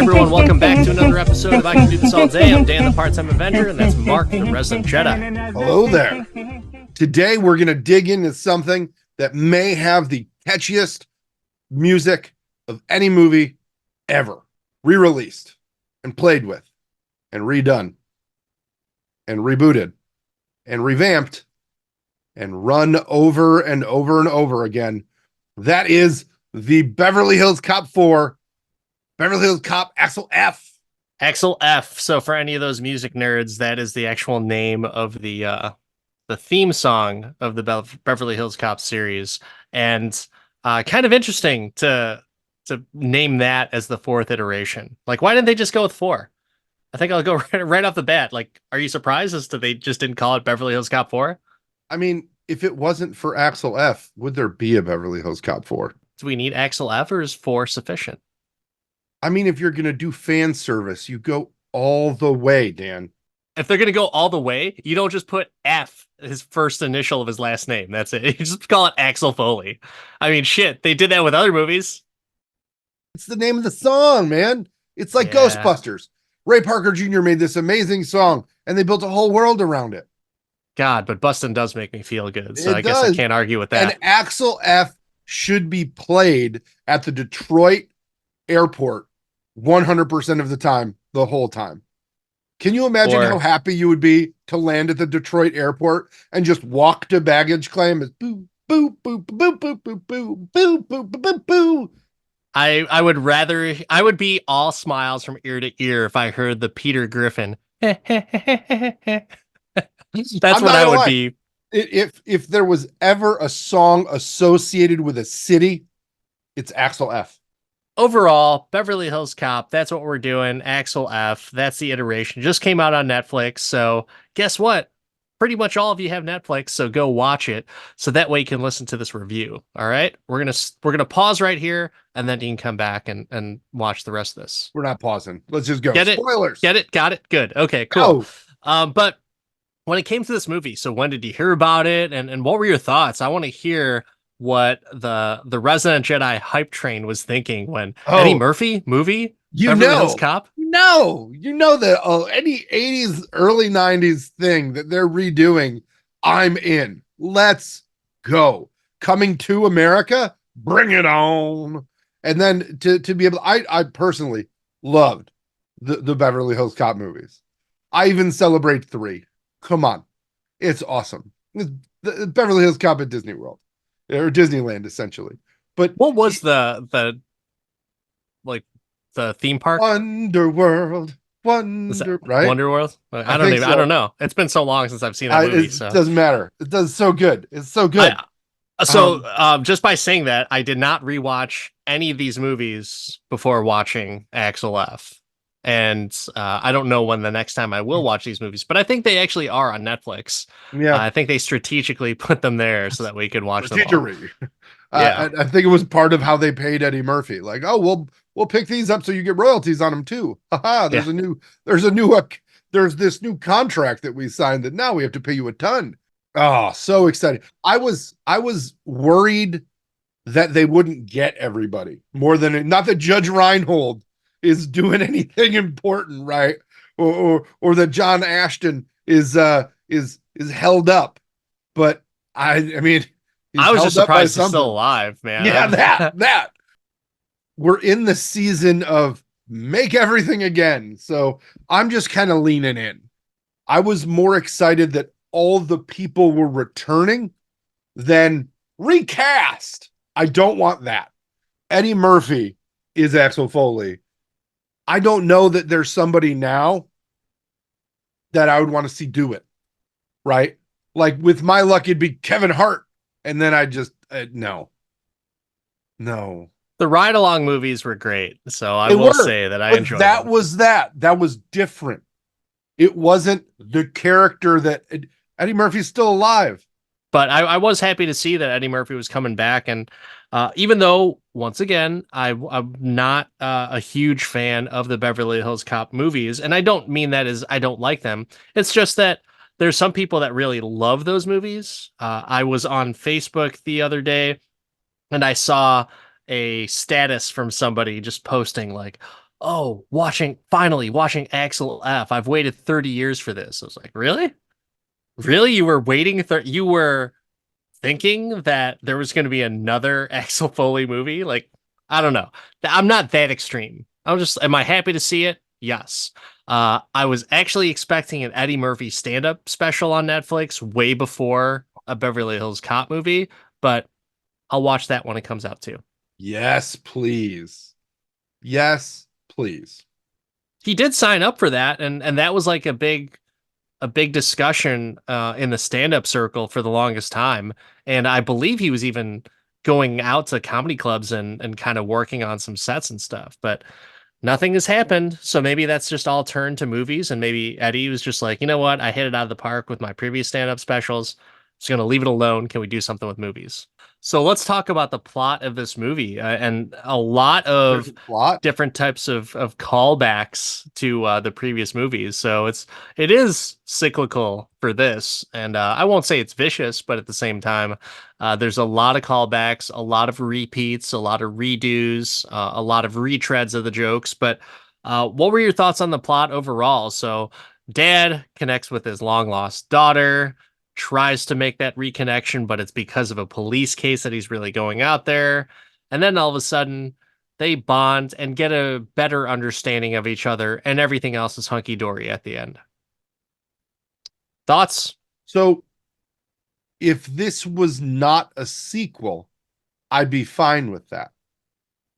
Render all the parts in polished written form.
everyone, welcome back to another episode of I Can Do This All Day. I'm Dan, the part-time Avenger, and that's Mark, the resident Jedi. Hello there. Today we're going to dig into something that may have the catchiest music of any movie ever. Re-released and played with and redone and rebooted and revamped and run over and over and over again. That is the Beverly Hills Cop 4, Beverly Hills Cop Axel F. Axel F. So for any of those music nerds, that is the actual name of the theme song of the Beverly Hills Cop series. And kind of interesting to name that as the fourth iteration. Like, why didn't they just go with 4? I think I'll go right off the bat. Like, are you surprised as to they just didn't call it Beverly Hills Cop 4? I mean, if it wasn't for Axel F, would there be a Beverly Hills Cop 4? Do we need Axel F, or is 4 sufficient? I mean, if you're going to do fan service, you go all the way, Dan. If they're going to go all the way, you don't just put F, his first initial of his last name. That's it. You just call it Axel Foley. I mean, shit, they did that with other movies. It's the name of the song, man. It's like Ghostbusters. Ray Parker Jr. made this amazing song, and they built a whole world around it. God, but Bustin' does make me feel good, so I guess I can't argue with that. And Axel F should be played at the Detroit airport 100% of the time, the whole time. Can you imagine how happy you would be to land at the Detroit airport and just walk to baggage claim as boo, boo, boo, boo, boo, boo, boo, boo, boo, boo, boo. I would be all smiles from ear to ear if I heard the Peter Griffin. That's what I would be. If there was ever a song associated with a city, it's Axel F. Overall, Beverly Hills Cop, that's what we're doing. Axel F, that's the iteration. Just came out on Netflix, so guess what? Pretty much all of you have Netflix, so go watch it, so that way you can listen to this review. All right, we're gonna pause right here, and then you can come back and watch the rest of this. We're not pausing. Let's just go. Get it? Spoilers. Get it? Got it? Good. Okay, cool. But when it came to this movie, so when did you hear about it, and what were your thoughts? I want to hear what the resident Jedi hype train was thinking when Eddie Murphy movie, Beverly Hills Cop. That any 80s, early 90s thing that they're redoing, I'm in. Let's go. Coming to America, bring it on. And then to be able, I personally loved the Beverly Hills Cop movies. I even celebrate 3. Come on, it's awesome. It's the Beverly Hills Cop at Disney World. Or Disneyland, essentially. But what was the theme park? Wonderworld. Right? Wonderworld? I don't know. It's been so long since I've seen that movie. It doesn't matter. It does so good. It's so good. Just by saying that, I did not rewatch any of these movies before watching Axel F. And I don't know when the next time I will watch these movies, but I think they actually are on Netflix. Yeah, I think they strategically put them there so that we could watch them all. I think it was part of how they paid Eddie Murphy. Like, oh, we'll pick these up so you get royalties on them too. Haha, there's this new contract that we signed that now we have to pay you a ton. Oh, so excited. I was worried that they wouldn't get everybody more than, not that Judge Reinhold is doing anything important, right? Or that John Ashton is held up. But I mean, I was just surprised he's still alive, man. Yeah, that. We're in the season of make everything again. So I'm just kind of leaning in. I was more excited that all the people were returning than recast. I don't want that. Eddie Murphy is Axel Foley. I don't know that there's somebody now that I would want to see do it, right? Like with my luck, it'd be Kevin Hart. And then I just, no. The ride-along movies were great. So I will say that I enjoyed that. Them. That was different. It wasn't the character that Eddie Murphy's still alive. But I was happy to see that Eddie Murphy was coming back. And even though, once again, I'm not a huge fan of the Beverly Hills Cop movies, and I don't mean that as I don't like them. It's just that there's some people that really love those movies. I was on Facebook the other day, and I saw a status from somebody just posting like, oh, finally watching Axel F. I've waited 30 years for this. I was like, really? Really? You were waiting you were thinking that there was going to be another Axel Foley movie? Like, I don't know. I'm not that extreme. Am I happy to see it? Yes. I was actually expecting an Eddie Murphy stand-up special on Netflix way before a Beverly Hills Cop movie, but I'll watch that when it comes out too. Yes, please. Yes, please. He did sign up for that, and that was like a big discussion in the stand-up circle for the longest time. And I believe he was even going out to comedy clubs and kind of working on some sets and stuff. But nothing has happened. So maybe that's just all turned to movies. And maybe Eddie was just like, you know what? I hit it out of the park with my previous stand-up specials. Just gonna leave it alone. Can we do something with movies? So let's talk about the plot of this movie and a lot There's of a plot. different types of callbacks to the previous movies. So it is cyclical for this, and I won't say it's vicious, but at the same time, there's a lot of callbacks, a lot of repeats, a lot of redos, a lot of retreads of the jokes. But what were your thoughts on the plot overall? So, dad connects with his long lost daughter, tries to make that reconnection, but it's because of a police case that he's really going out there. And then all of a sudden, they bond and get a better understanding of each other, and everything else is hunky dory at the end. Thoughts? So if this was not a sequel, I'd be fine with that.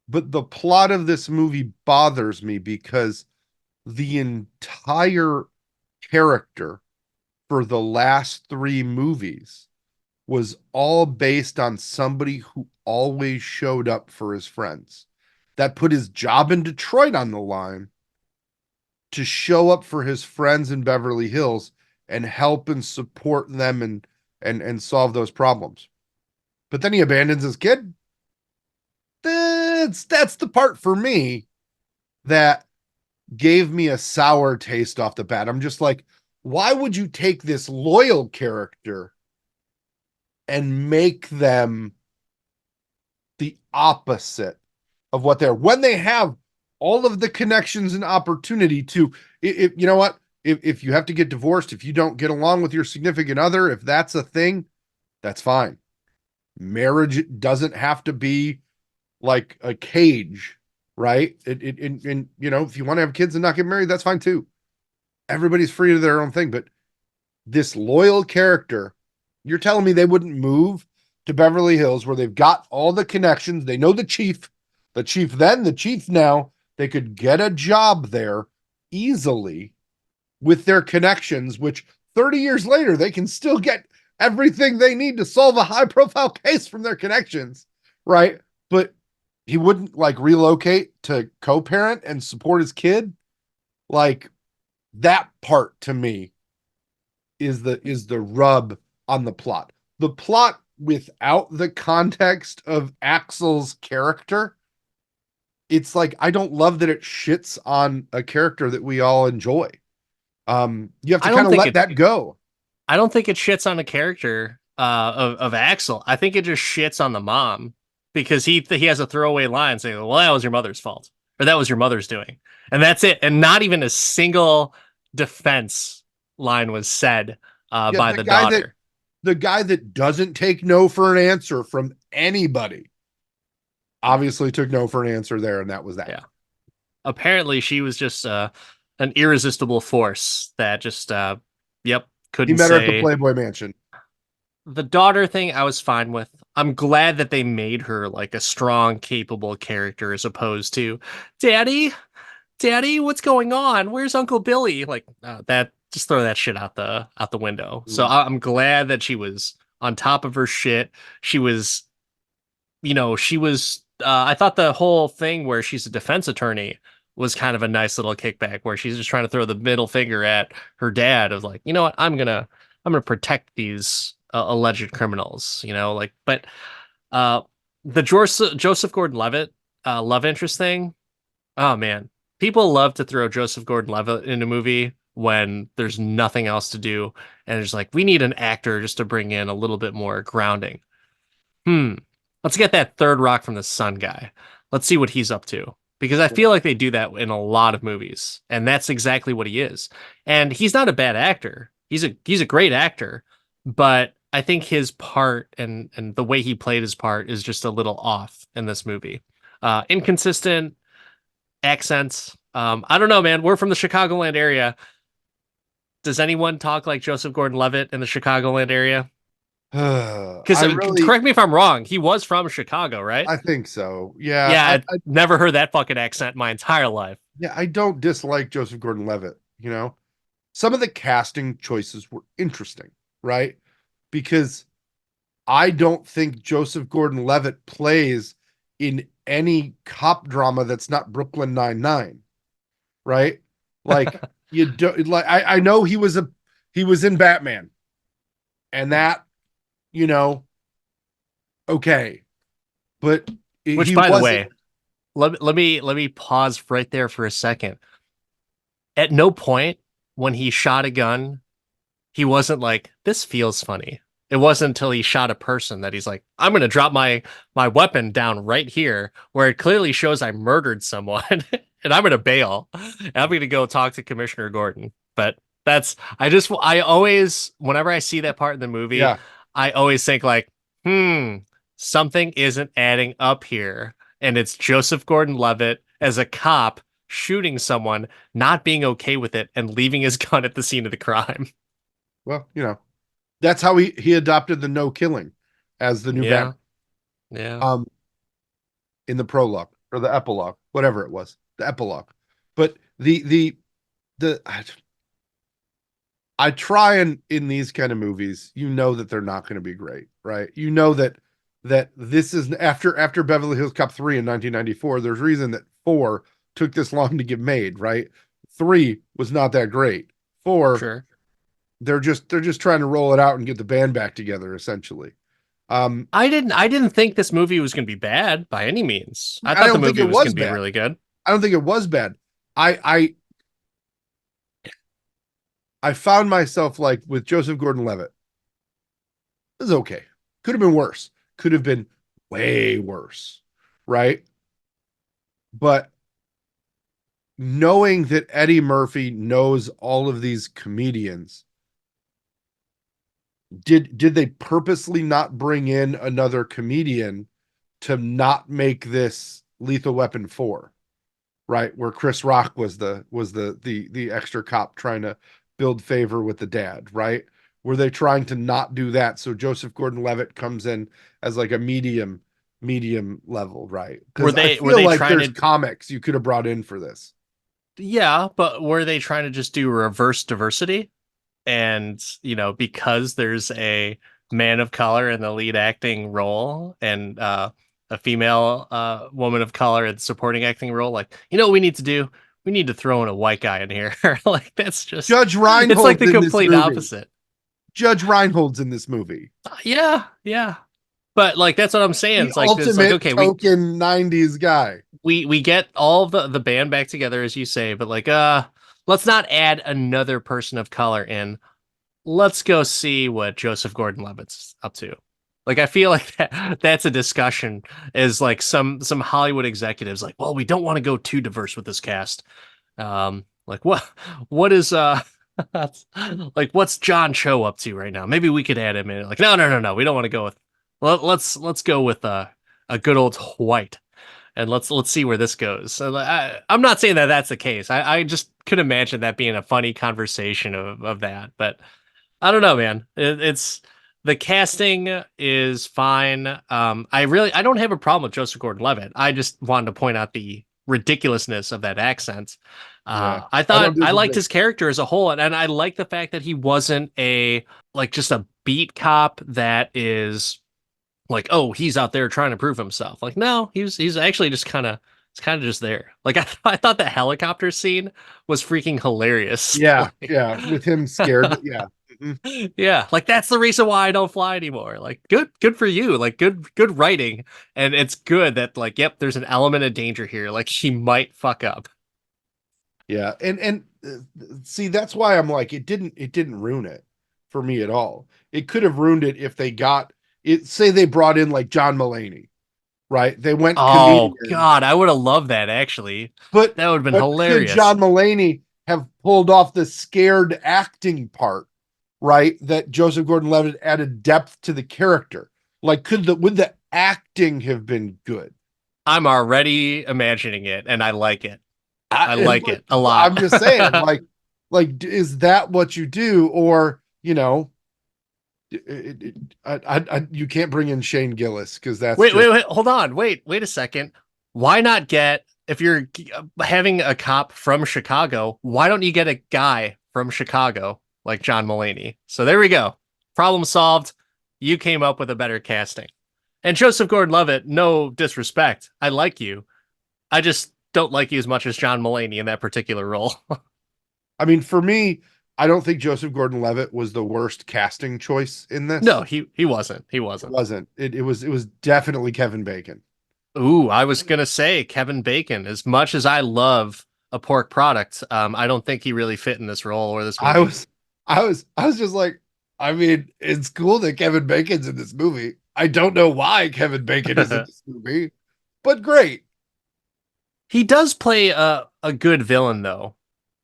But the plot of this movie bothers me because the entire character for the last three movies was all based on somebody who always showed up for his friends, that put his job in Detroit on the line to show up for his friends in Beverly Hills and help and support them and solve those problems. But then he abandons his kid. That's the part for me that gave me a sour taste off the bat. I'm just like, why would you take this loyal character and make them the opposite of what they're, when they have all of the connections and opportunity to, if you know what, if you have to get divorced, if you don't get along with your significant other, if that's a thing, that's fine. Marriage doesn't have to be like a cage, right? And you know, if you want to have kids and not get married, that's fine too. Everybody's free to their own thing. But this loyal character, you're telling me they wouldn't move to Beverly Hills where they've got all the connections. They know the chief then, the chief now. They could get a job there easily with their connections, which 30 years later, they can still get everything they need to solve a high profile case from their connections, right? But he wouldn't like relocate to co-parent and support his kid. Like that part to me is the rub on the plot. The plot without the context of Axel's character, it's like I don't love that it shits on a character that we all enjoy. You have to I kind don't of think let it. that go. I don't think it shits on the character of Axel. I think it just shits on the mom because he has a throwaway line saying, "Well, that was your mother's fault, or that was your mother's doing," and that's it. And not even a single defense line was said Yeah, by the daughter. the guy that doesn't take no for an answer from anybody obviously took no for an answer there, and that was that. Yeah. Apparently, she was just an irresistible force that just, yep, He couldn't met her at the say. Playboy Mansion. The daughter thing, I was fine with. I'm glad that they made her like a strong, capable character as opposed to, Daddy, Daddy, what's going on? Where's Uncle Billy? Like that, just throw that shit out the window. So Mm. I'm glad that she was on top of her shit. She was, she was. I thought the whole thing where she's a defense attorney was kind of a nice little kickback, where she's just trying to throw the middle finger at her dad of like, you know what, I'm gonna protect these alleged criminals, like, but uh, the Joseph Gordon-Levitt love interest thing. Oh man, people love to throw Joseph Gordon-Levitt in a movie when there's nothing else to do, and it's like we need an actor just to bring in a little bit more grounding. Hmm. Let's get that third rock from the sun guy. Let's see what he's up to. because I feel like they do that in a lot of movies, and that's exactly what he is. And he's not a bad actor. He's a great actor, but I think his part and the way he played his part is just a little off in this movie. Inconsistent accents. I don't know, man. We're from the Chicagoland area. Does anyone talk like Joseph Gordon-Levitt in the Chicagoland area? Because I really, correct me if I'm wrong, he was from Chicago, right? I think so. Yeah, Yeah, I never heard that fucking accent my entire life. yeah, I don't dislike Joseph Gordon-Levitt. You know, some of the casting choices were interesting, right? Because I don't think Joseph Gordon-Levitt plays in any cop drama that's not Brooklyn Nine-Nine, right? Like you do like I know he was in Batman and that, you know, okay, but Which, he by the wasn't. way, let me pause right there for a second. At no point when he shot a gun, he wasn't like, "This feels funny." It wasn't until he shot a person that he's like, "I'm gonna drop my weapon down right here," where it clearly shows I murdered someone, and I'm gonna bail. And I'm gonna go talk to Commissioner Gordon. But I always, whenever I see that part in the movie, Yeah. I always think like, hmm, something isn't adding up here. And it's Joseph Gordon-Levitt as a cop shooting someone, not being okay with it, and leaving his gun at the scene of the crime. Well, you know, that's how he adopted the no killing as the new Yeah, Batman. yeah. Um, in the prologue or the epilogue, whatever it was, the epilogue. But the I try and in these kind of movies, you know that they're not going to be great, right? You know that this is after Beverly Hills Cop 3 in 1994, there's reason that 4 took this long to get made, right? 3 was not that great. 4, Sure. they're just trying to roll it out and get the band back together essentially. Um I didn't think this movie was going to be bad by any means. I I thought the don't think movie it was going was to be bad. really good. I don't think it was bad. I I found myself like with Joseph Gordon-Levitt. It was okay. Could have been worse. Could have been way worse, right? But knowing that Eddie Murphy knows all of these comedians, did they purposely not bring in another comedian to not make this Lethal Weapon 4? Right, where Chris Rock was the extra cop trying to build favor with the dad, right? Were they trying to not do that so Joseph Gordon-Levitt comes in as like a medium level, right? Were Because I they were feel they like trying there's to comics you could have brought in for this. Yeah, but were they trying to just do reverse diversity? And, because there's a man of color in the lead acting role and a female woman of color in the supporting acting role, like, what we need to do? We need to throw in a white guy in here. Like that's just Judge it's like Reinhold's the in this complete movie. opposite. Judge Reinhold's in this movie. Yeah, yeah. But like that's what I'm saying. The It's like ultimate okay, we token 90s guy. we get all the band back together as you say, but like let's not add another person of color in. Let's go see what Joseph Gordon-Levitt's up to. Like I feel like that's a discussion is like some Hollywood executives like, well, we don't want to go too diverse with this cast. Like what is like what's John Cho up to right now? Maybe we could add him in. Like no no no no, we don't want to go with let's go with a good old white and let's see where this goes. So I'm not saying that that's the case. I just could imagine that being a funny conversation of that, but I don't know, man. It's the casting is fine. I don't have a problem with Joseph Gordon-Levitt. I just wanted to point out the ridiculousness of that accent. Yeah. I I thought don't I liked disagree. his character as a whole, and I like the fact that he wasn't just a beat cop that is like, oh, he's out there trying to prove himself. Like, no, he's actually just kind of just there. Like I thought the helicopter scene was freaking hilarious. Yeah, Like, yeah, with him scared. Yeah. Mhm. yeah, like that's the reason why I don't fly anymore. Like good for you. Like good writing. And it's good that like, yep, there's an element of danger here. Like she might fuck up. Yeah, and see that's why I'm like it didn't ruin it for me at all. It could have ruined it if they got it. Say they brought in like John Mulaney, right? They went Oh comedian. God, I would have loved that actually. But That would have been but could hilarious. John Mulaney have pulled off the scared acting part, right? That Joseph Gordon-Levitt added depth to the character. Like, would the acting have been good? I'm already imagining it, and I like it. I like But it a lot. I'm just saying, is that what you do? Or, you can't bring in Shane Gillis because that's Wait, just, wait, wait, hold on. Wait a second. Why not get, if you're having a cop from Chicago, why don't you get a guy from Chicago like John Mulaney? So there we go. Problem solved. You came up with a better casting. And Joseph Gordon-Levitt, no disrespect. I like you. I just don't like you as much as John Mulaney in that particular role. I mean, for me, I don't think Joseph Gordon-Levitt was the worst casting choice in No, this. he wasn't. He It wasn't. wasn't. It was definitely Kevin Bacon. Ooh, I was gonna say Kevin Bacon. As much as I love a pork product, I don't think he really fit in this role or this I movie. was, I was just like, I mean, it's cool that Kevin Bacon's in this movie. I don't know why Kevin Bacon is in this movie, but great. He does play a good villain though.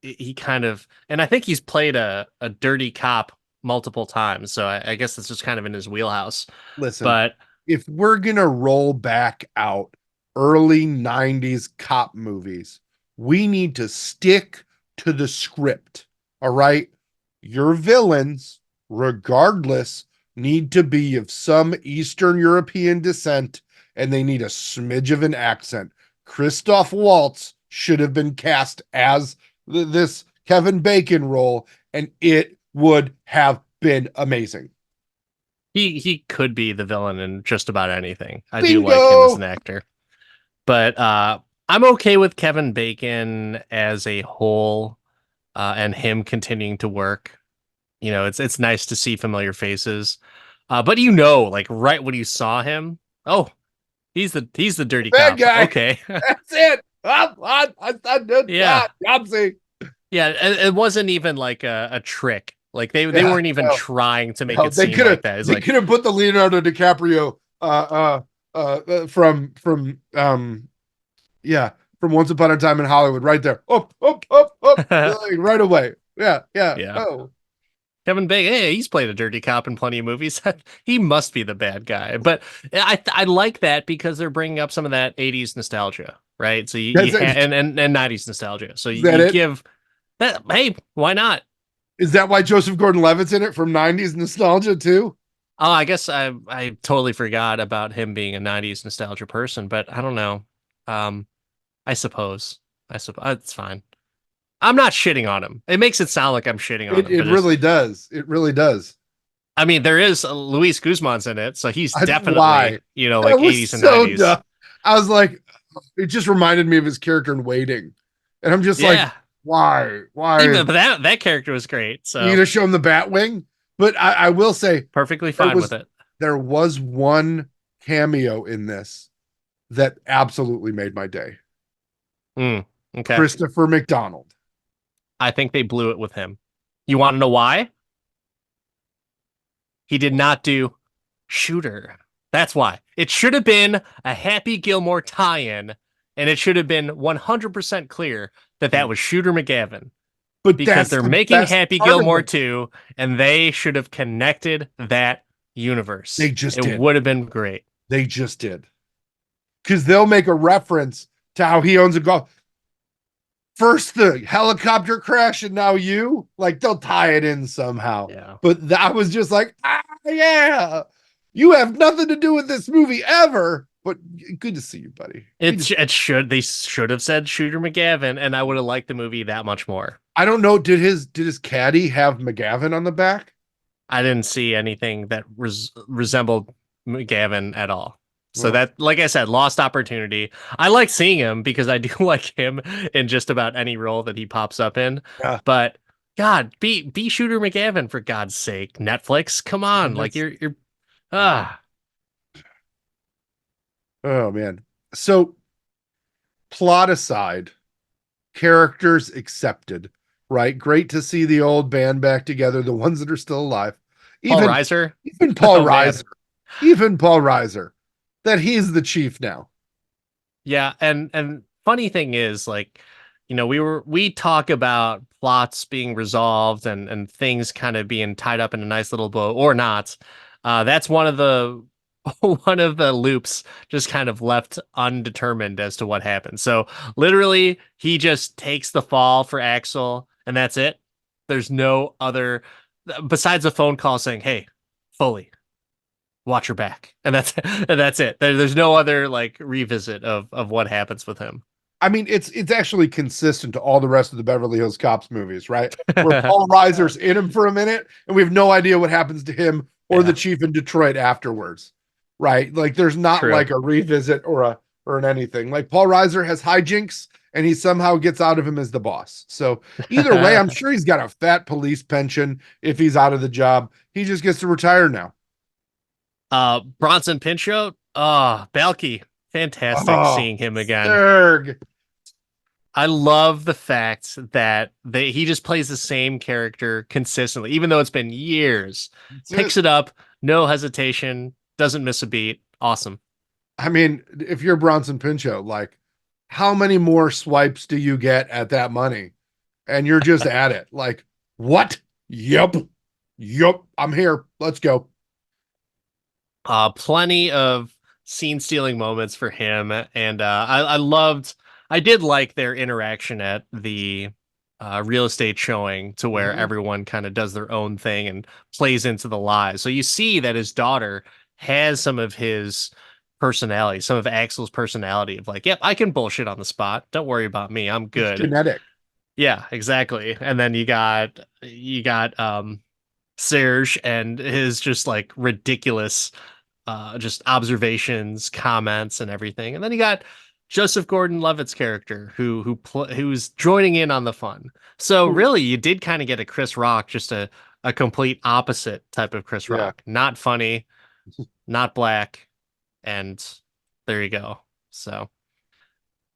He kind of, and I think he's played a dirty cop multiple times, so I guess that's just kind of in his wheelhouse. Listen, But if we're gonna roll back out early 90s cop movies, we need to stick to the script. All right. Your villains, regardless, need to be of some Eastern European descent and they need a smidge of an accent. Christoph Waltz should have been cast as this Kevin Bacon role, and it would have been amazing. he could be the villain in just about anything. I do like him as Bingo. an actor. But I'm okay with Kevin Bacon as a whole, and him continuing to work. You know, it's nice to see familiar faces. But like right when you saw him, oh, he's the dirty Bad cop. guy. Okay. That's it. Yeah. Yahtzee. Yeah, it wasn't even like a trick. Like they Yeah, weren't even no, trying to make no, it seem like that. It's they like, could have put the Leonardo DiCaprio from yeah, from Once Upon a Time in Hollywood right there. Up, like, right away. Yeah, yeah. yeah. Oh, Kevin Bacon, hey, he's played a dirty cop in plenty of movies. He must be the bad guy. But I like that because they're bringing up some of that 80s nostalgia, right? So that's and 90s nostalgia. So is that you it? give that, hey, why not? Is that why Joseph Gordon-Levitt's in it from 90s nostalgia too? Oh, I guess I totally forgot about him being a 90s nostalgia person, but I don't know. Um, I suppose. I suppose it's fine. I'm not shitting on him. It makes it sound like I'm shitting on It him, it but just really does. It really does. I mean, there is Luis Guzman's in it, so he's Why? definitely, That like was 80s and so 90s. dumb. I was like, it just reminded me of his character in Waiting. And I'm just like, Yeah. why? Why? Even but that character was great, You so gonna show him the Batwing? But I will say perfectly there fine with was it. there was one cameo in this that absolutely made my day. Mm, okay. Christopher McDonald. I think they blew it with him. You want to know why? He did not do Shooter. That's why. It should have been a Happy Gilmore tie-in, and it should have been 100% clear that that was Shooter McGavin But because that's they're the making best Happy part of Gilmore it. 2, and they should have connected that They universe. just It did. would have been great. They just did. Because they'll make a reference to how he owns a golf. First the helicopter crash and now you, like, they'll tie it in somehow. Yeah. But that was just like, yeah, you have nothing to do with this movie ever. But good to see you, buddy. They should have said Shooter McGavin, and I would have liked the movie that much more. I don't know. Did his caddy have McGavin on the back? I didn't see anything that resembled McGavin at all. So Well, that, like I said, lost opportunity. I like seeing him because I do like him in just about any role that he pops up in. yeah. But God, be Shooter McGavin for God's sake. Netflix, come on. Like That's you're ah oh man. So plot aside, characters accepted, right? Great to see the old band back together, the ones that are still alive. Paul Even Reiser. even Paul Oh man. Reiser. Even Paul Reiser. that he's the chief now. Yeah, and funny thing is, like, we talk about plots being resolved and things kind of being tied up in a nice little bow or not. That's one of the one of the loops just kind of left undetermined as to what happens. So literally, he just takes the fall for Axel, and that's it. There's no other besides a phone call saying, "Hey, Foley, watch your back," and that's it. There's no other like revisit of what happens with him. I mean, it's actually consistent to all the rest of the Beverly Hills Cops movies, right? Where Paul Reiser's in him for a minute, and we have no idea what happens to him or the Yeah, chief in Detroit afterwards, right? Like, there's not true. like a revisit or an anything. Like, Paul Reiser has hijinks, and he somehow gets out of him as the boss. So either way, I'm sure he's got a fat police pension if he's out of the job. He just gets to retire now. Bronson Pinchot, Balky, fantastic Oh, seeing him again. Serg. I love the fact that he just plays the same character consistently, even though it's been years. That's it. Picks it up, no hesitation, doesn't miss a beat. Awesome. I mean, if you're Bronson Pinchot, like, how many more swipes do you get at that money? And you're just at it. Like, what? Yep. Yep. I'm here. Let's go. Plenty of scene stealing moments for him, and I did like their interaction at the real estate showing, to where Mhm. everyone kind of does their own thing and plays into the lies. So you see that his daughter has some of his personality, some of Axel's personality of like, yep, I can bullshit on the spot. Don't worry about me. I'm It's good. genetic. Yeah, exactly. And then you got Serge and his just like ridiculous just observations, comments, and everything. And then you got Joseph Gordon-Levitt's character who's joining in on the fun. So really, you did kind of get a Chris Rock, just a complete opposite type of Chris Yeah. Rock. Not funny, not black, and there you go. So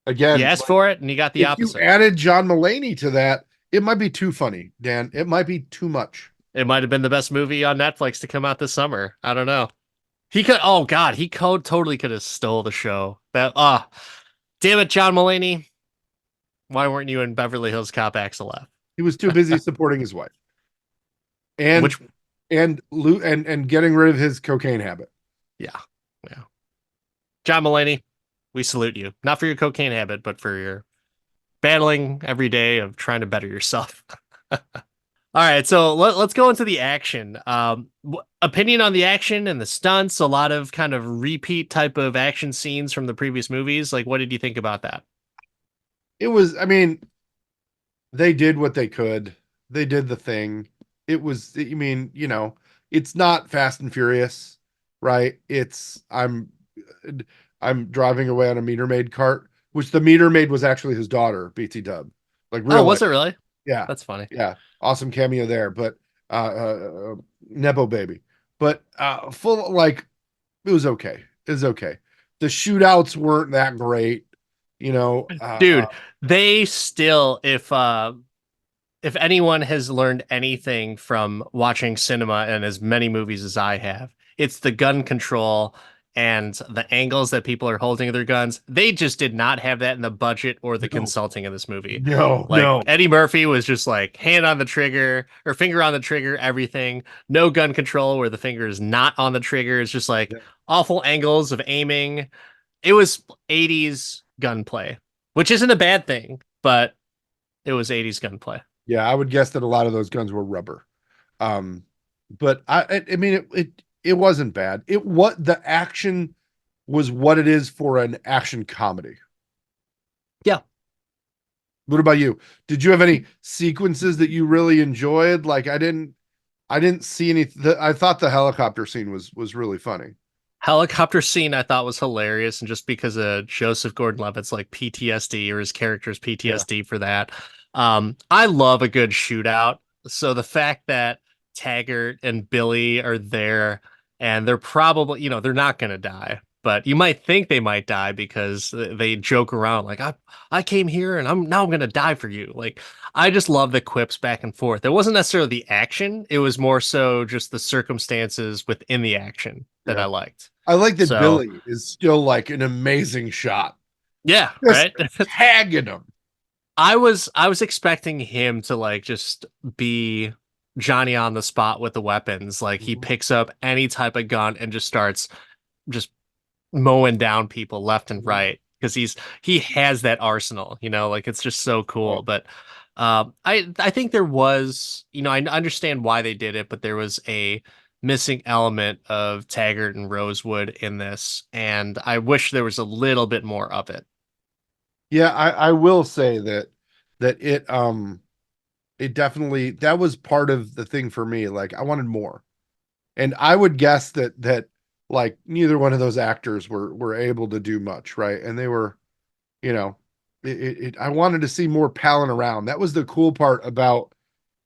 you Again, asked like, for it, and you got the if you opposite. added John Mulaney to that, it might be too funny, Dan. It might be too much. It might have been the best movie on Netflix to come out this summer. I don't know. He could. Oh God, totally could have stole the show. Damn it, John Mulaney. Why weren't you in Beverly Hills Cop Axel F? He was too busy supporting his wife and Which, and getting rid of his cocaine habit. yeah, yeah. John Mulaney, we salute you. Not for your cocaine habit, but for your battling every day of trying to better yourself. All right, so let's go into the action. Opinion on the action and the stunts. A lot of kind of repeat type of action scenes from the previous movies. Like, what did you think about that? It was, I mean, they did what they could. They did the thing. It was, I mean, it's not Fast and Furious, right? I'm driving away on a meter maid cart, which the meter maid was actually his daughter, BT Dub. Like, Oh, real was life. it really? Yeah. That's funny. Yeah. Awesome cameo there, but Nepo baby. But full, like, it was okay. It was okay. The shootouts weren't that great, you know. Dude, they still, if anyone has learned anything from watching cinema and as many movies as I have, it's the gun control and the angles that people are holding their guns. They just did not have that in the budget or the No, consulting of this movie. no, Like no. Eddie Murphy was just like hand on the trigger or finger on the trigger, everything. No gun control where the finger is not on the trigger. It's just like Yeah. awful angles of aiming. It was 80s gunplay, which isn't a bad thing, but it was 80s gunplay. Yeah, I would guess that a lot of those guns were rubber. Um, but I mean, it wasn't bad. The action was what it is for an action comedy. Yeah. What about you? Did you have any sequences that you really enjoyed? Like, I didn't see any. I thought the helicopter scene was really funny. Helicopter scene I thought was hilarious, and just because of Joseph Gordon-Levitt's like PTSD or his character's Yeah, PTSD for that. I love a good shootout. So the fact that Taggart and Billy are there, and they're probably, they're not gonna die, but you might think they might die because they joke around like I came here and I'm gonna die for you. Like, I just love the quips back and forth. It wasn't necessarily the action, it was more so just the circumstances within the action that I yeah. liked. I like that So Billy is still like an amazing shot, yeah, just right. tagging him. I was expecting him to like just be Johnny on the spot with the weapons. Like he Mhm. picks up any type of gun and just starts just mowing down people left and Mhm. right because he has that arsenal, like it's just so cool. Oh, But I think there was, I understand why they did it, but there was a missing element of Taggart and Rosewood in this, and I wish there was a little bit more of it. yeah, I will say that it definitely that was part of the thing for me. Like I wanted more. And I would guess that like neither one of those actors were able to do much, right? And they were, you know, I wanted to see more palling around. That was the cool part about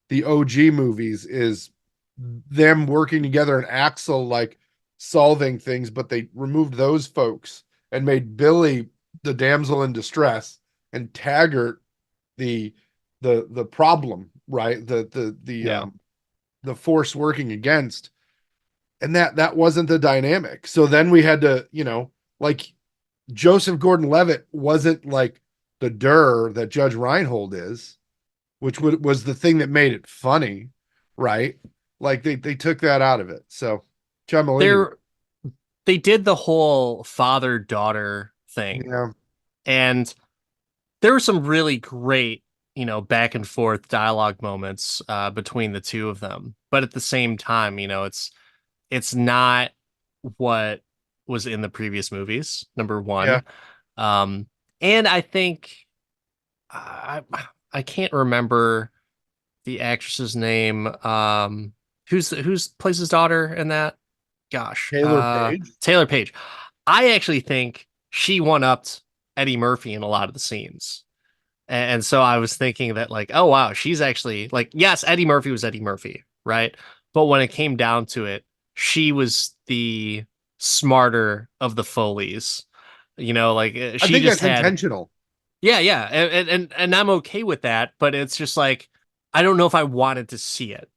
the OG movies is them working together and Axel like solving things, but they removed those folks and made Billy the damsel in distress and Taggart the the problem, right? Yeah. The force working against, and that wasn't the dynamic. So then we had to, like Joseph Gordon-Levitt wasn't like the Durr that Judge Reinhold is, which was the thing that made it funny, right? Like they took that out of it. So John Mulaney, They're they did the whole father-daughter thing. yeah, And there were some really great, back and forth dialogue moments between the two of them. But at the same time, it's not what was in the previous movies, number yeah, one. Um, and I think I I can't remember the actress's name. Who's plays his daughter in that? Gosh, Taylor Page. Taylor Page. I actually think she one-upped Eddie Murphy in a lot of the scenes. And so I was thinking that like, oh wow, she's actually like, yes, Eddie Murphy was Eddie Murphy, right? But when it came down to it, she was the smarter of the Foleys. Like I she think just that's had, intentional. yeah, yeah, and I'm okay with that, but it's just like I don't know if I wanted to see it,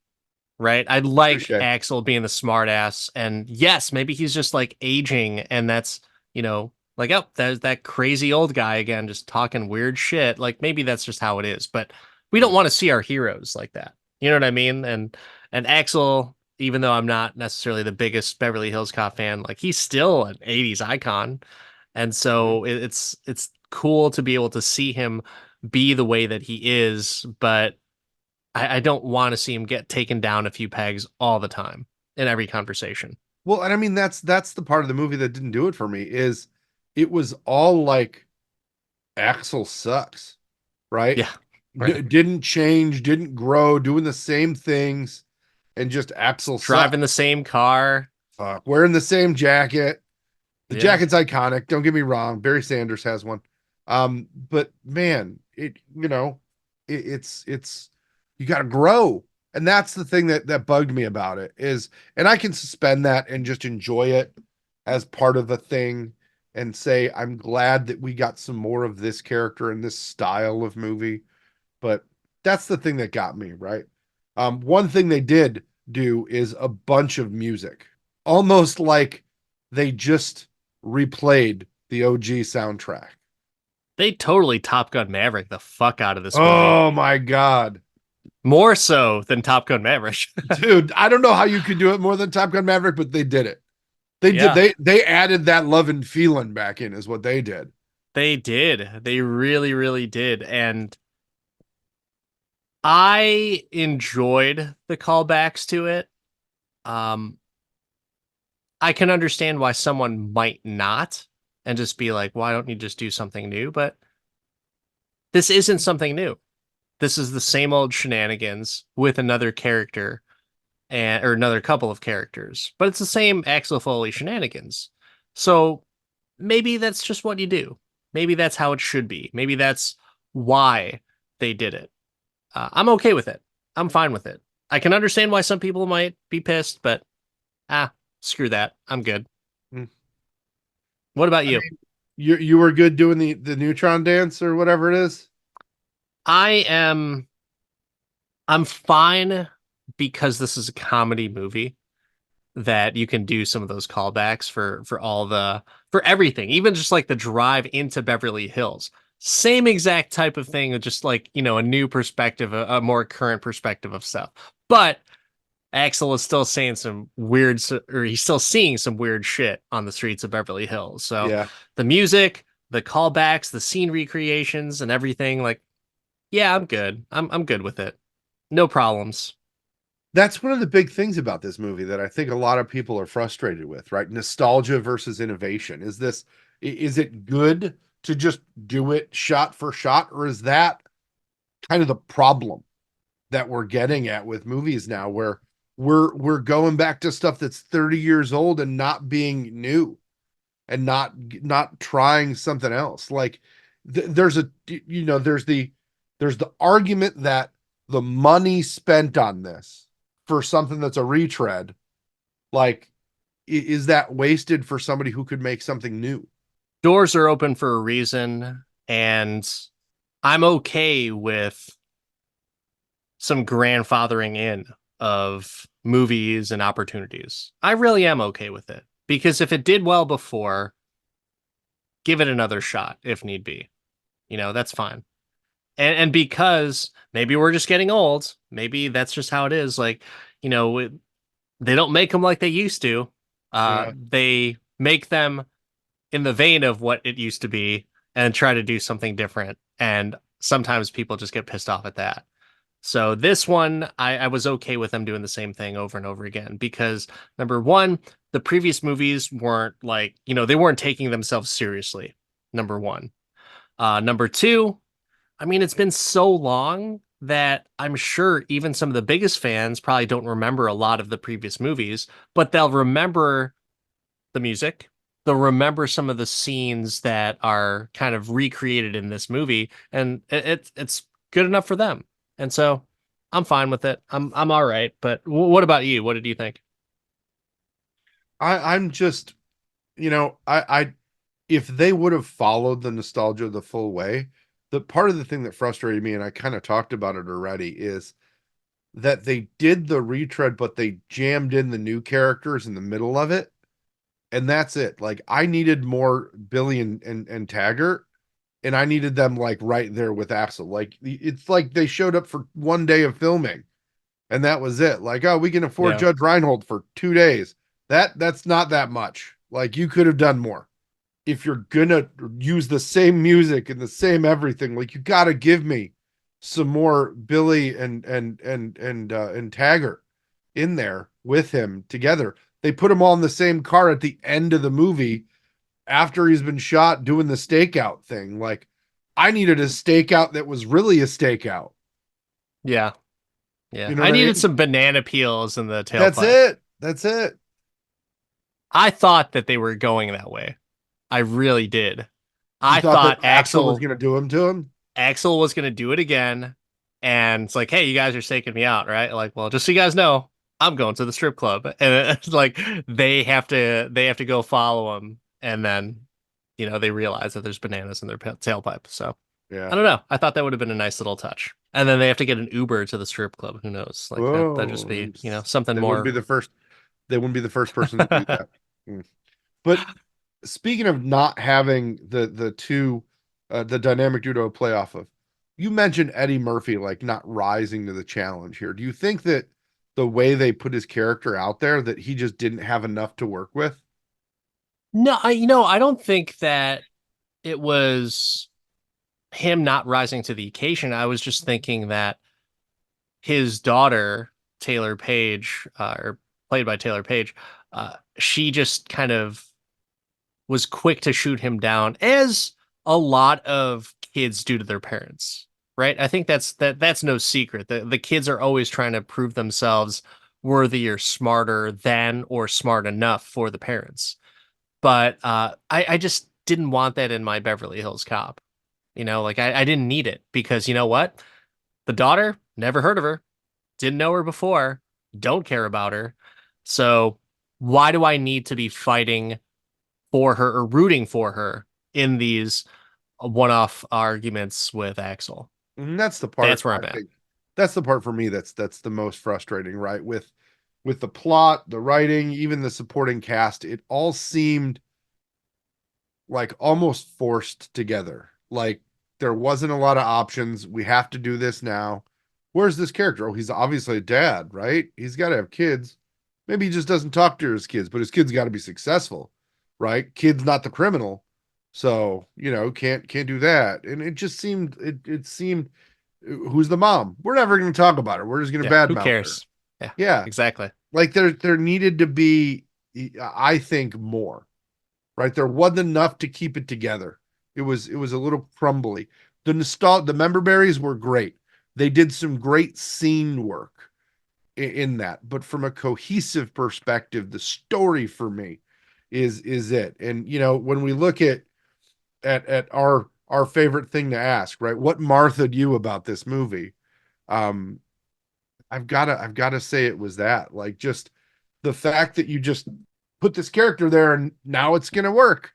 right? I like Touche. Axel being the smartass, and yes, maybe he's just like aging, and that's like oh, there's that crazy old guy again, just talking weird shit. Like maybe that's just how it is, but we don't want to see our heroes like that. You know what I mean? And Axel, even though I'm not necessarily the biggest Beverly Hills Cop fan, like he's still an '80s icon, and so it's cool to be able to see him be the way that he is, but I don't want to see him get taken down a few pegs all the time in every conversation. Well, and I mean that's the part of the movie that didn't do it for me is it was all like Axel sucks, right? Yeah. Right. Didn't change, didn't grow, doing the same things, and just Axel sucks. Driving the same car. Fuck, wearing the same jacket. The Yeah. jacket's iconic. Don't get me wrong. Barry Sanders has one. But man, it's you got to grow, and that's the thing that bugged me about it is, and I can suspend that and just enjoy it as part of the thing, and say I'm glad that we got some more of this character and this style of movie. But that's the thing that got me right. One thing they did do is a bunch of music, almost like they just replayed the OG soundtrack. They totally Top Gun Maverick the fuck out of this movie. Oh my God. More so than Top Gun Maverick. Dude, I don't know how you could do it more than Top Gun Maverick, but they did it. They did Yeah, they added that love and feeling back in is what they did. they did. They really, really did. And I enjoyed the callbacks to it. Um, I can understand why someone might not and just be like, why don't you just do something new? But this isn't something new. This is the same old shenanigans with another character and or another couple of characters, but it's the same Axel Foley shenanigans. So maybe that's just what you do. Maybe that's how it should be. Maybe that's why they did it. I'm okay with it. I'm fine with it. I can understand why some people might be pissed, but ah, screw that. I'm good. Mm. What about I you? mean, you were good doing the neutron dance or whatever it is. I am I'm fine because this is a comedy movie. that you can do some of those callbacks for all the for everything, even just like the drive into Beverly Hills. Same exact type of thing, just like, a new perspective, a more current perspective of stuff. But Axel is still saying some weird, or he's still seeing some weird shit on the streets of Beverly Hills. So Yeah. the music, the callbacks, the scene recreations, and everything, like, yeah, I'm good. I'm good with it. No problems. That's one of the big things about this movie that I think a lot of people are frustrated with, right? Nostalgia versus innovation. Is it good to just do it shot for shot, or is that kind of the problem that we're getting at with movies now, where we're going back to stuff that's 30 years old and not being new and not trying something else? Like there's a there's the argument that the money spent on this for something that's a retread, like, is that wasted for somebody who could make something new? Doors are open for a reason, and I'm okay with some grandfathering in of movies and opportunities. I really am okay with it because if it did well before, give it another shot if need be. That's fine. And because maybe we're just getting old, maybe that's just how it is. Like, they don't make them like they used to. Yeah. They make them in the vein of what it used to be and try to do something different. And sometimes people just get pissed off at that. So this one, I was okay with them doing the same thing over and over again because number one, the previous movies weren't like, they weren't taking themselves seriously. Number one. Number two, I mean, it's been so long that I'm sure even some of the biggest fans probably don't remember a lot of the previous movies, but they'll remember the music. They'll remember some of the scenes that are kind of recreated in this movie, and it's good enough for them. And so I'm fine with it. I'm all right. But what about you? What did you think? I'm just, I if they would have followed the nostalgia the full way, the part of the thing that frustrated me, and I kind of talked about it already, is that they did the retread, but they jammed in the new characters in the middle of it, and that's it. Like, I needed more Billy and Taggart, and I needed them like right there with Axel. Like, it's like they showed up for one day of filming, and that was it. Like, oh, we can afford Yeah. Judge Reinhold for 2 days. That's not that much. Like, you could have done more. If you're gonna use the same music and the same everything, like, you gotta give me some more Billy and Taggart in there with him together. They put them all in the same car at the end of the movie after he's been shot doing the stakeout thing. Like, I needed a stakeout that was really a stakeout. Yeah. Yeah. You know I what I needed mean? some banana peels in the That's tailpipe. it. That's it. I thought that they were going that way. I really did. You I thought that thought Axel was gonna do him to him? Axel was going to do it again. And it's like, hey, you guys are staking me out, right? Like, well, just so you guys know, I'm going to the strip club. And it's like they have to go follow him. And then, they realize that there's bananas in their tailpipe. So I Yeah. don't know. I thought that would have been a nice little touch. And then they have to get an Uber to the strip club. Who knows? Like that'd just Oh, be, something they wouldn't be more. the first. They wouldn't be the first person to do that. Mm. But speaking of not having the two, the dynamic duo to play off of, you mentioned Eddie Murphy like not rising to the challenge here. Do you think that the way they put his character out there, that he just didn't have enough to work with? No, I don't think that it was him not rising to the occasion. I was just thinking that his daughter, Taylor Page, or played by Taylor Page, she just kind of was quick to shoot him down, as a lot of kids do to their parents, right? I think that's no secret. The kids are always trying to prove themselves worthy or smarter than or smart enough for the parents. But I just didn't want that in my Beverly Hills Cop. Like I didn't need it because you know what? The daughter, never heard of her, didn't know her before, don't care about her. So why do I need to be fighting for her or rooting for her in these one-off arguments with Axel? And that's the part That's where I I'm at. think, that's the part for me that's the most frustrating, right? With with the plot, the writing, even the supporting cast, it all seemed like almost forced together. Like there wasn't a lot of options. We have to do this now. Where's this character? Oh, he's obviously a dad, right? He's got to have kids. Maybe he just doesn't talk to his kids, but his kids got to be successful, right? Kid's not the criminal. So, can't do that. And it just seemed it seemed who's the mom? We're never going to talk about her. We're just going to Yeah, who badmouth her. cares? Yeah, Yeah. exactly. Like there needed to be, I think, more, right? There wasn't enough to keep it together. It was a little crumbly. The member berries were great. They did some great scene work in that, but from a cohesive perspective, the story for me is it. And when we look at our favorite thing to ask, right? What Martha'd you about this movie? Um, I've gotta say it was that. Like just the fact that you just put this character there and now it's gonna work.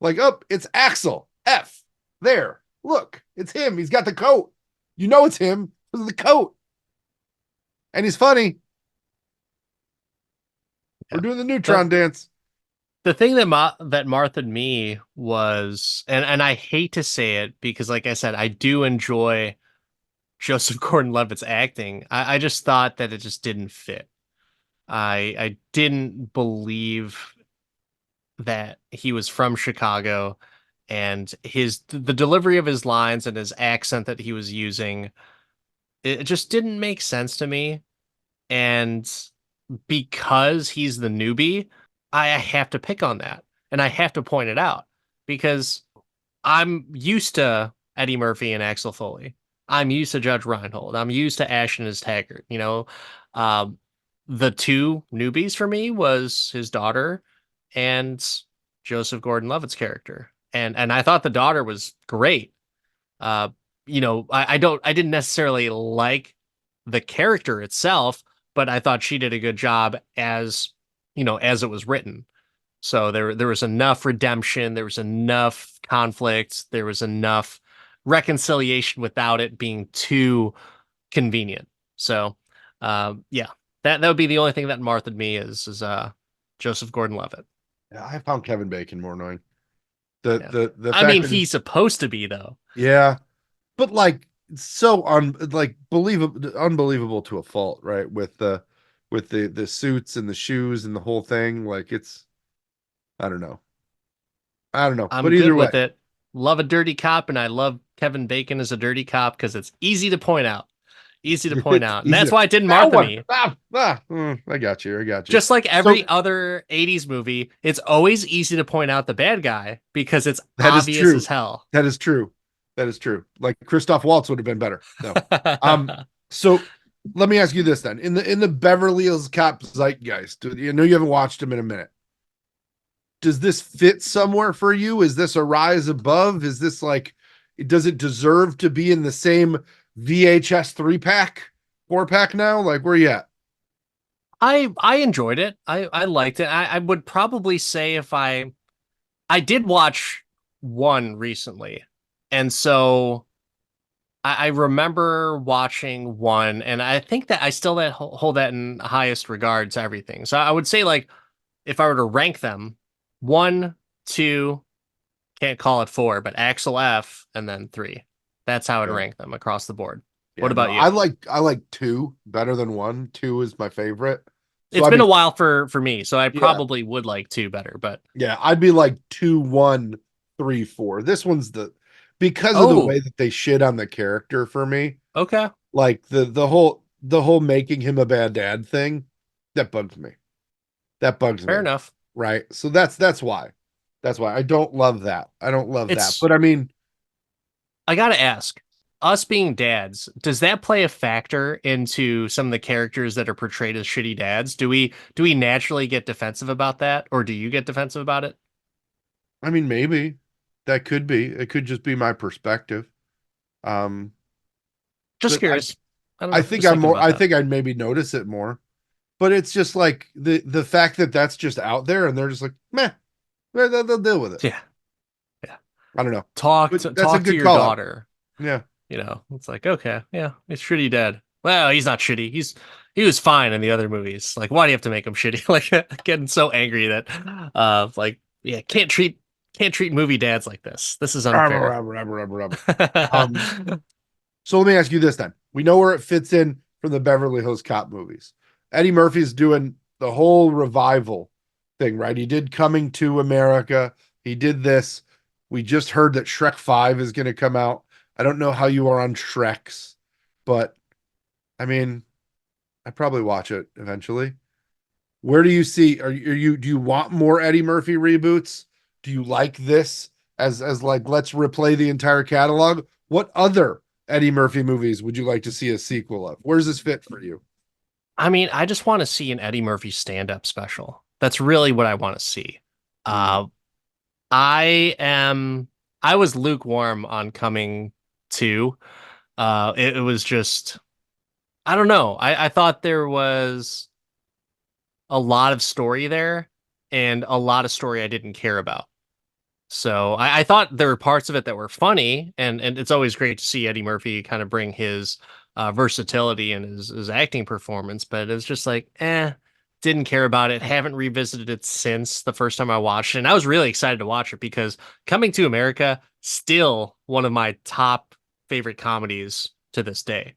Like, oh, it's Axel F. There. Look, it's him. He's got the coat. You know it's him because of the coat. And he's funny. We're Yeah. doing the The neutron dance. the thing that Martha me was, and I hate to say it because, like I said, I do enjoy Joseph Gordon-Levitt's acting. I just thought that it just didn't fit. I didn't believe that he was from Chicago, and the delivery of his lines and his accent that he was using, it just didn't make sense to me. And because he's the newbie, I have to pick on that and I have to point it out because I'm used to Eddie Murphy and Axel Foley. I'm used to Judge Reinhold. I'm used to Ashton as Taggart. Um, the two newbies for me was his daughter and Joseph Gordon-Levitt's character, and I thought the daughter was great. Uh, I didn't necessarily like the character itself, but I thought she did a good job as it was written. So there was enough redemption, there was enough conflict, there was enough reconciliation without it being too convenient. So, yeah, that would be the only thing that Martha'd me is Joseph Gordon-Levitt. Yeah, I found Kevin Bacon more annoying. The Yeah, the I fact mean that he, he's supposed to be though. yeah, but like so like believable, unbelievable to a fault, right? With the suits and the shoes and the whole thing. Like it's, I don't know. I don't know. I'm But good either way, with it. Love a dirty cop, and I love Kevin Bacon as a dirty cop because it's easy to point out. Easy to point it's out. And easy that's to why it didn't that Martha one. me. I got you. I got you. Just like So every other 80s movie, it's always easy to point out the bad guy because it's that is obvious true. as hell. That is true. That is true. Like Christoph Waltz would have been better. No. So let me ask you this then. In the Beverly Hills Cop zeitgeist, you know you haven't watched him in a minute. Does this fit somewhere for you? Is this a rise above? Is this like, does it deserve to be in the same VHS 3-pack, 4-pack now? Like where you at? I enjoyed it. I liked it. I would probably say if I did watch one recently. And so I remember watching one, and I think that I still hold that in highest regard to everything. So I would say, like, if I were to rank them, one, two, can't call it four, but Axel F, and then three. That's how I'd Yeah. rank them across the board. Yeah, What no, about you? I like two better than one. Two is my favorite. So It's I'd been be a while for me, so I yeah, probably would like two better, but I'd be like two, one, three, four. This one's because of the way oh, that they shit on the character for me. okay, Like the whole making him a bad dad thing, that bugs me. That bugs fair me. enough. Right. So that's why. That's why I don't love that. I don't love that. It's But I mean, I gotta ask, us being dads, does that play a factor into some of the characters that are portrayed as shitty dads? Do we naturally get defensive about that, or do you get defensive about it? maybe that could be. It could just be my perspective. Um, Just but curious. I don't I know. think Just I'm thinking more about I that. think I'd maybe notice it more. But it's just like the fact that that's just out there and they're just like, meh, they'll deal with it. Yeah, yeah. I don't know. Talk But to that's a talk to good your call out. daughter. Yeah. It's like, okay, yeah, he's shitty dad. Well, he's not shitty. he was fine in the other movies. Like, why do you have to make him shitty? Like, getting so angry that, like, yeah, can't treat movie dads like this. This is Rubber, unfair. rubber, rubber, rubber, rubber. Um, so let me ask you this then. We know where it fits in from the Beverly Hills Cop movies. Eddie Murphy's doing the whole revival thing, right? He did Coming to America. He did this. We just heard that Shrek 5 is going to come out. I don't know how you are on Shreks, but I mean, I'd probably watch it eventually. Where do you see do you want more Eddie Murphy reboots? Do you like this as like let's replay the entire catalog? What other Eddie Murphy movies would you like to see a sequel of? Where's this fit for you? I mean, I just want to see an Eddie Murphy stand-up special. That's really what I want to see. Mm, Uh, I am I was lukewarm on Coming to. It was just I don't know. I thought there was a lot of story there and a lot of story I didn't care about. So I thought there were parts of it that were funny, and it's always great to see Eddie Murphy kind of bring his versatility and his acting performance, but it was just like, didn't care about it. Haven't revisited it since the first time I watched it. And I was really excited to watch it because Coming to America, still one of my top favorite comedies to this day.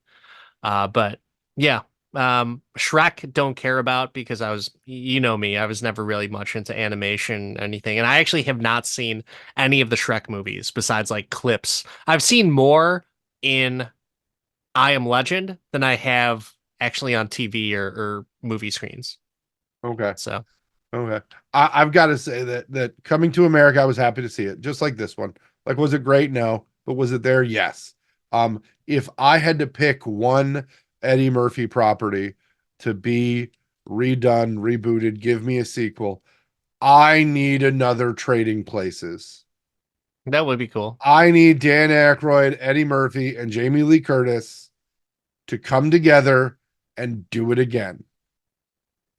But yeah, Shrek don't care about because you know me, I was never really much into animation, anything. And I actually have not seen any of the Shrek movies besides like clips. I've seen more in I Am Legend than I have actually on TV or movie screens. okay. So Okay. I've got to say that Coming to America, I was happy to see it, just like this one. Like, was it great? No. But was it there? Yes. If I had to pick one Eddie Murphy property to be redone, rebooted, give me a sequel, I need another Trading Places. that would be cool. I need Dan Aykroyd, Eddie Murphy, and Jamie Lee Curtis to come together and do it again.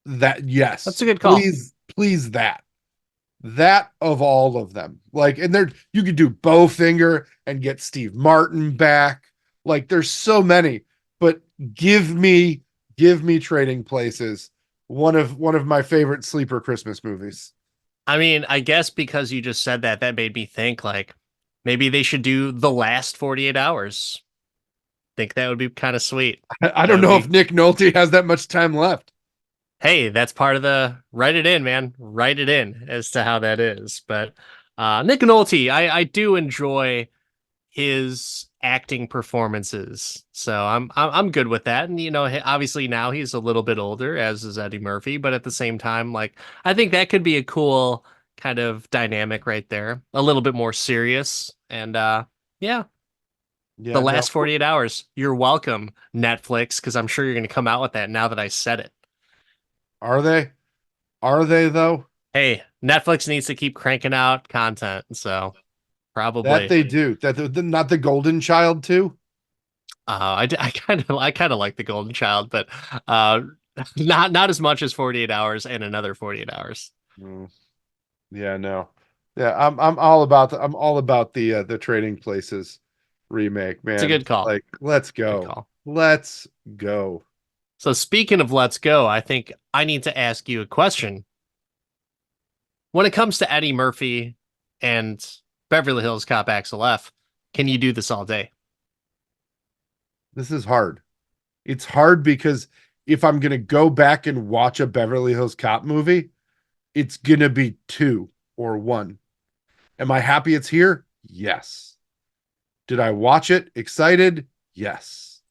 That, That's yes, a good call. please, please, that of all of them. Like, and there you could do Bowfinger and get Steve Martin back. Like, there's so many, but give me give me Trading Places. One of my favorite sleeper Christmas movies. I mean, I guess because you just said that, that made me think like maybe they should do the last 48 hours. Think that would be kind of sweet. I That don't would know if be, Nick Nolte has that much time left. hey, that's part of the write it in, man. Write it in as to how that is. But Nick Nolte, I do enjoy his acting performances, so I'm good with that. And obviously now he's a little bit older, as is Eddie Murphy, but at the same time, like I think that could be a cool kind of dynamic right there, a little bit more serious. And yeah, the Yeah, no. last 48 hours. You're welcome, Netflix, because I'm sure you're going to come out with that now that I said it. Are they? Are they though? Hey, Netflix needs to keep cranking out content, so That probably. they do. That not the Golden Child too. I kind of like the Golden Child, but uh, not as much as 48 hours and another 48 hours. Mm, yeah, no. Yeah, I'm all about the Trading Places remake, It's a man. good call. Like, let's Good go. call. Let's go. So speaking of Let's Go, I think I need to ask you a question. When it comes to Eddie Murphy and Beverly Hills Cop Axel F, can you do this all day? This is hard. It's hard because if I'm gonna go back and watch a Beverly Hills Cop movie, it's gonna be two or one. Am I happy it's here? Yes. Did I watch it excited? Yes.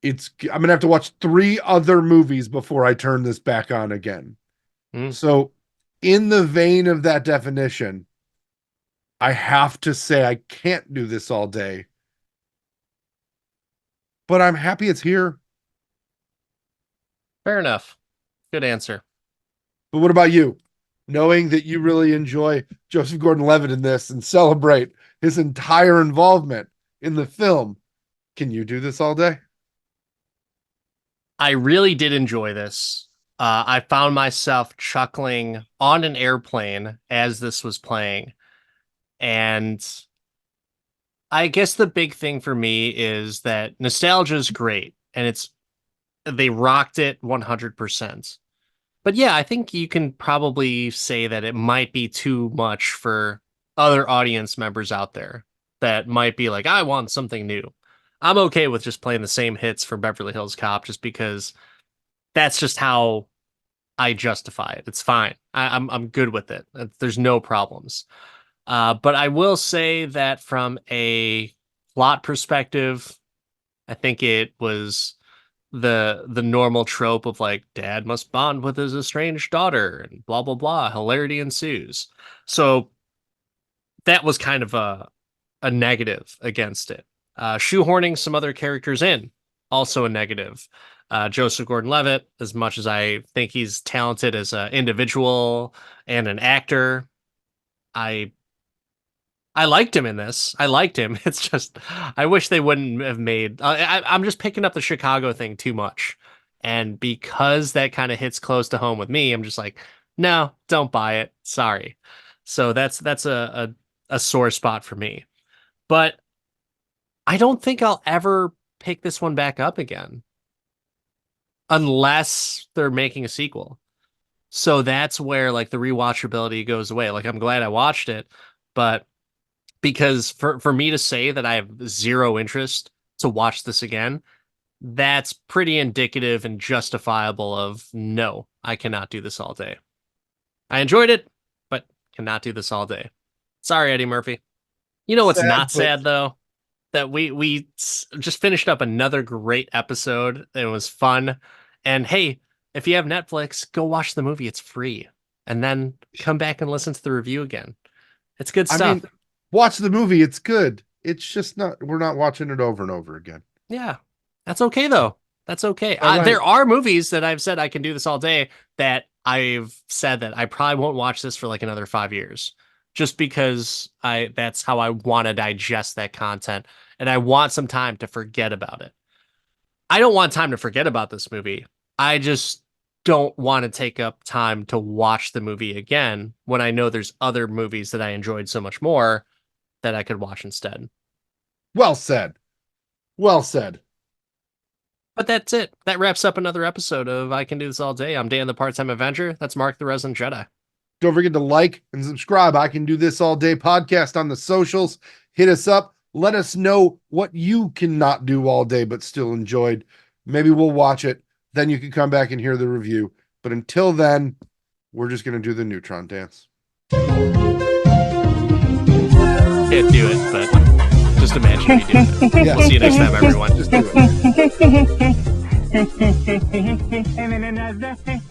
I'm gonna have to watch three other movies before I turn this back on again. Mm, So, in the vein of that definition, I have to say I can't do this all day, but I'm happy it's here. fair enough. Good answer. But what about you? Knowing that you really enjoy Joseph Gordon-Levitt in this and celebrate his entire involvement in the film, can you do this all day? I really did enjoy this. I found myself chuckling on an airplane as this was playing. And I guess the big thing for me is that nostalgia is great and it's they rocked it 100%. But yeah, I think you can probably say that it might be too much for other audience members out there that might be like, I want something new. I'm okay with just playing the same hits for Beverly Hills Cop just because that's just how I justify it. It's fine. I'm good with it. There's no problems. But I will say that from a plot perspective, I think it was the normal trope of like dad must bond with his estranged daughter and blah blah blah. Hilarity ensues. So that was kind of a negative against it. Shoehorning some other characters in, also a negative. Joseph Gordon-Levitt, as much as I think he's talented as an individual and an actor, I I liked him in this. I liked him. It's just I wish they wouldn't have made. I'm just picking up the Chicago thing too much, and because that kind of hits close to home with me, I'm just like, no, don't buy it. Sorry. So that's a sore spot for me. But I don't think I'll ever pick this one back up again unless they're making a sequel. So that's where like the rewatchability goes away. Like I'm glad I watched it, but because for me to say that I have zero interest to watch this again, that's pretty indicative and justifiable of no, I cannot do this all day. I enjoyed it, but cannot do this all day. Sorry, Eddie Murphy. You know what's Sad, not but sad though? That just finished up another great episode. It was fun. And hey, if you have Netflix, go watch the movie. It's free. And then come back and listen to the review again. It's good I stuff. mean, watch the movie. It's good. It's just not, we're not watching it over and over again. Yeah. That's okay though. That's okay. All right. There are movies that I've said I can do this all day that I've said that I probably won't watch this for like another 5 years. Just because that's how I want to digest that content and I want some time to forget about it. I don't want time to forget about this movie. I just don't want to take up time to watch the movie again when I know there's other movies that I enjoyed so much more that I could watch instead. Well said. Well said. But that's it. That wraps up another episode of I Can Do This All Day. I'm Dan the Part-Time Avenger. That's Mark the Resident Jedi. Don't forget to like and subscribe. I Can Do This All Day podcast on the socials. Hit us up. Let us know what you cannot do all day but still enjoyed. Maybe we'll watch it. Then you can come back and hear the review. But until then, we're just going to do the neutron dance. Can't do it, but just imagine me doing it. Yeah. We'll see you next time, everyone. Just do it.